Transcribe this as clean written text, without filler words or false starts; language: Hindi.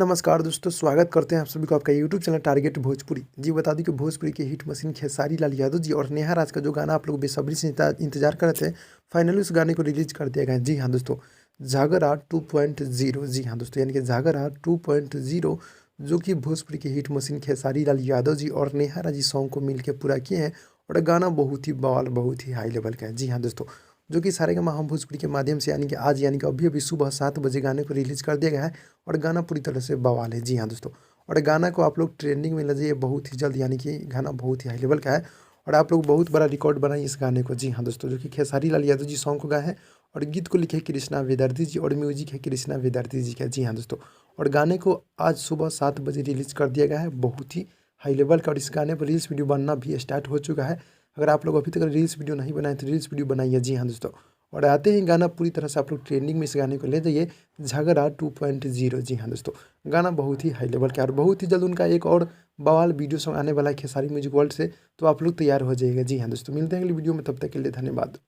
नमस्कार दोस्तों, स्वागत करते हैं आप सभी को आपका यूट्यूब चैनल टारगेट भोजपुरी। जी बता दूं कि भोजपुरी के हिट मशीन खेसारी लाल यादव जी और नेहा राज का जो गाना आप लोग बेसब्री से इंतजार कर रहे थे, फाइनली उस गाने को रिलीज कर दिया गया है। जी हाँ दोस्तों, झगड़ा 2.0। जी हाँ दोस्तों, यानी कि झगड़ा 2.0 जो कि भोजपुरी के हिट मशीन खेसारी लाल यादव जी और नेहा राज जी सॉन्ग को मिल के पूरा किए हैं। और गाना बहुत ही बवाल, बहुत ही हाई लेवल का है। जी हाँ दोस्तों, जो कि सारेगामा हम भोजपुरी के माध्यम से यानी कि आज यानी कि अभी अभी सुबह 7 बजे गाने को रिलीज कर दिया गया है। और गाना पूरी तरह से बवाल है। जी हाँ दोस्तों, और गाना को आप लोग ट्रेंडिंग में लीजिए बहुत ही जल्द, यानी कि गाना बहुत ही हाई लेवल का है। और आप लोग बहुत बड़ा रिकॉर्ड बनाइए इस गाने को। जी हाँ दोस्तों, जो कि खेसारी लाल यादव जी सॉन्ग को गाए हैं और गीत को लिखे कृष्णा वेदर्ती जी और म्यूजिक है कृष्णा वेदर्ती जी का। जी हाँ दोस्तों, और गाने को आज सुबह 7 बजे रिलीज कर दिया गया है, बहुत ही हाई लेवल का। और इस गाने पर रील्स वीडियो बनना भी स्टार्ट हो चुका है। अगर आप लोग अभी तक रील्स वीडियो नहीं बनाए तो रील्स वीडियो बनाइए। जी हाँ दोस्तों, और आते ही गाना पूरी तरह से आप लोग ट्रेंडिंग में इस गाने को ले जाइए, झगड़ा 2.0। जी हाँ दोस्तों, गाना बहुत ही हाई लेवल का है और बहुत ही जल्द उनका एक और बवाल वीडियो सॉन्ग आने वाला है खेसारी म्यूजिक वर्ल्ड से, तो आप लोग तैयार हो जाइएगा। जी हाँ दोस्तों, मिलते हैं अगली वीडियो में, तब तक के लिए धन्यवाद।